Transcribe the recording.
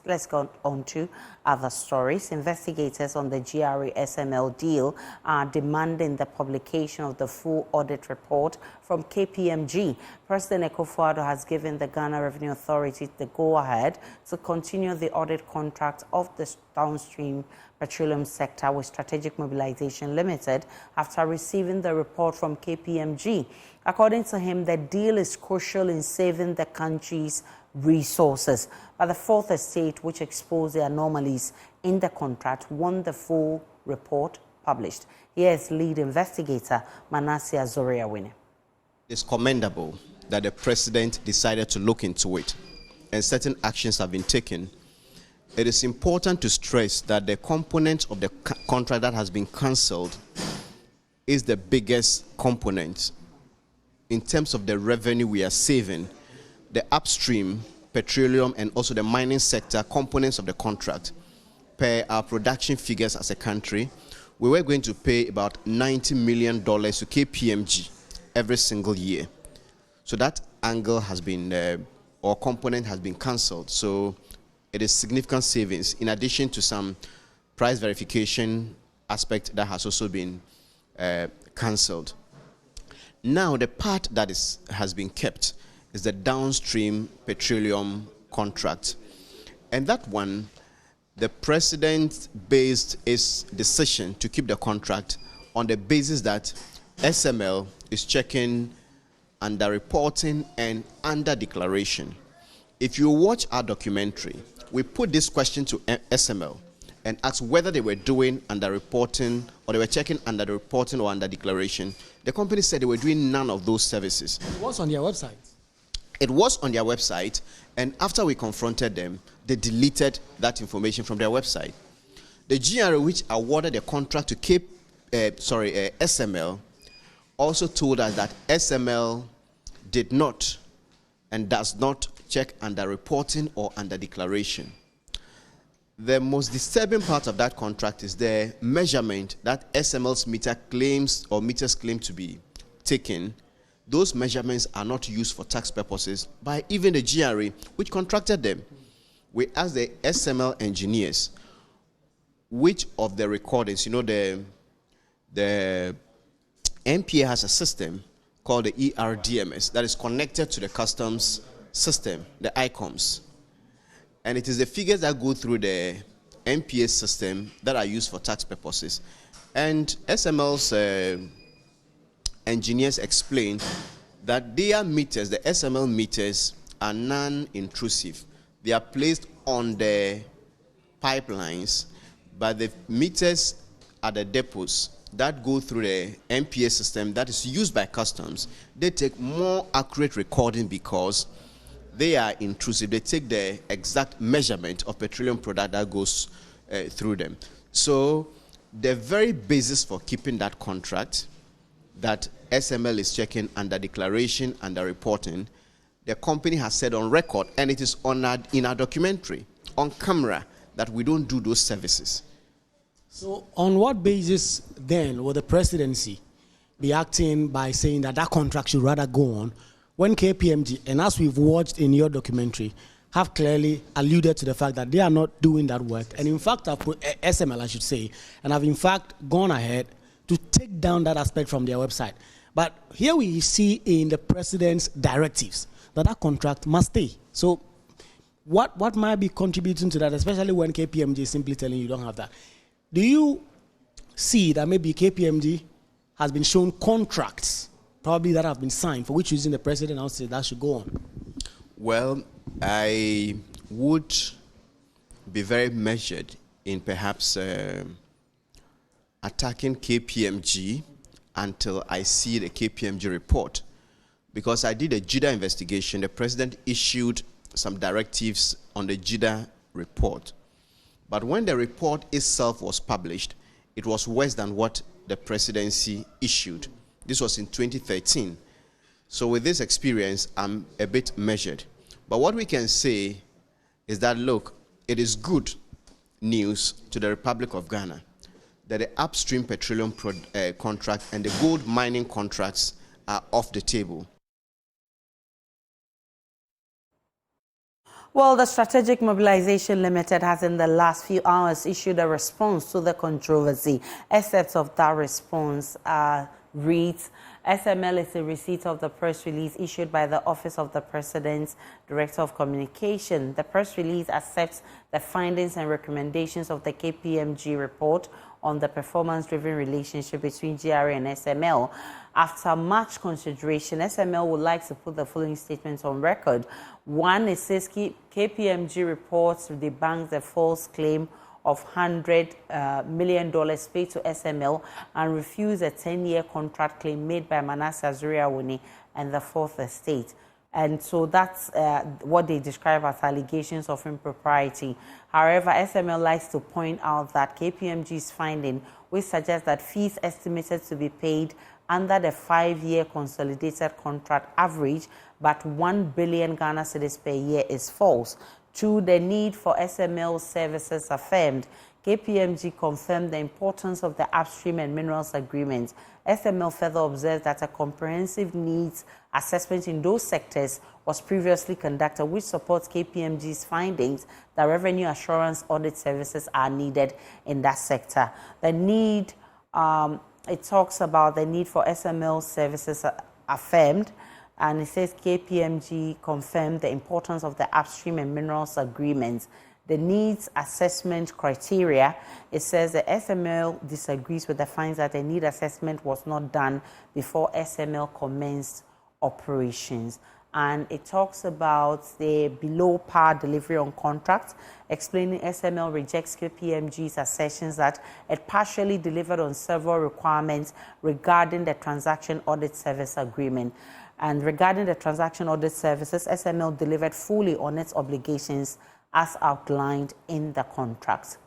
Let's go on to other stories. Investigators on the GRA-SML deal are demanding the publication of the full audit report from KPMG. President Akufo-Addo has given the Ghana Revenue Authority the go-ahead to continue the audit contract of the downstream petroleum sector with Strategic Mobilization Limited after receiving the report from KPMG. According to him, the deal is crucial in saving the country's resources. But the Fourth Estate, which exposed the anomalies in the contract, want the full report published. Here's lead investigator Manasseh Azoriawini. It's commendable that the president decided to look into it and certain actions have been taken. It is important to stress that the component of the contract that has been cancelled is the biggest component in terms of the revenue we are saving. The upstream, petroleum, and also the mining sector components of the contract, per our production figures as a country, we were going to pay about $90 million to KPMG every single year. So that angle has been, or component has been cancelled. So it is significant savings, in addition to some price verification aspect that has also been cancelled. Now, the part that has been kept is the downstream petroleum contract. And that one, the president based his decision to keep the contract on the basis that SML is checking under reporting and under declaration. If you watch our documentary, we put this question to SML and asked whether they were doing under reporting or they were checking under the reporting or under declaration. The company said they were doing none of those services. It was on their website. It was on their website, and after we confronted them, they deleted that information from their website. The GRA, which awarded the contract to SML, also told us that SML did not and does not check under reporting or under declaration. The most disturbing part of that contract is the measurement that SML's meters claim to be taken. Those measurements are not used for tax purposes by even the GRA, which contracted them. We asked the SML engineers, which of the recordings, the NPA has a system called the ERDMS that is connected to the customs system, the ICOMS. And it is the figures that go through the NPA system that are used for tax purposes. And SML's engineers explained that their meters, the SML meters, are non-intrusive. They are placed on the pipelines, but the meters at the depots that go through the NPA system that is used by customs, they take more accurate recording because they are intrusive. They take the exact measurement of petroleum product that goes through them. So the very basis for keeping that contract that SML is checking under declaration, under reporting, the company has said on record, and it is in our documentary, on camera, that we don't do those services. So on what basis then will the presidency be acting by saying that that contract should rather go on when KPMG, and as we've watched in your documentary, have clearly alluded to the fact that they are not doing that work, and in fact have put SML, I should say, and have in fact gone ahead to take down that aspect from their website. But here we see in the president's directives that that contract must stay. So what might be contributing to that, especially when KPMG is simply telling you don't have that? Do you see that maybe KPMG has been shown contracts, probably that have been signed, for which reason the president now said that should go on? Well, I would be very measured in perhaps attacking KPMG until I see the KPMG report. Because I did a JIDA investigation, the president issued some directives on the JIDA report. But when the report itself was published, it was worse than what the presidency issued. This was in 2013. So with this experience, I'm a bit measured. But what we can say is that, look, it is good news to the Republic of Ghana that the upstream petroleum contract and the gold mining contracts are off the table. Well, the Strategic Mobilization Limited has in the last few hours issued a response to the controversy. Excerpts of that response reads, SML is in receipt of the press release issued by the Office of the President's Director of Communication. The press release accepts the findings and recommendations of the KPMG report on the performance-driven relationship between GRA and SML. After much consideration, SML would like to put the following statements on record. One, it says KPMG reports debunks the false claim of $100 million paid to SML and refused a 10-year contract claim made by Manasseh Azuriawuni and the Fourth Estate. And so that's what they describe as allegations of impropriety. However, SML likes to point out that KPMG's finding, which suggests that fees estimated to be paid under the 5-year consolidated contract average, but 1 billion Ghana cedis per year, is false. Two, the need for SML services affirmed. KPMG confirmed the importance of the upstream and minerals agreement. SML further observed that a comprehensive needs assessment in those sectors was previously conducted, which supports KPMG's findings that revenue assurance audit services are needed in that sector. The need, it talks about the need for SML services affirmed. And it says KPMG confirmed the importance of the upstream and minerals agreements. The needs assessment criteria, it says the SML disagrees with the findings that the need assessment was not done before SML commenced operations. And it talks about the below par delivery on contracts, explaining SML rejects KPMG's assertions that it partially delivered on several requirements regarding the transaction audit service agreement. And regarding the transaction audit services, SML delivered fully on its obligations as outlined in the contract.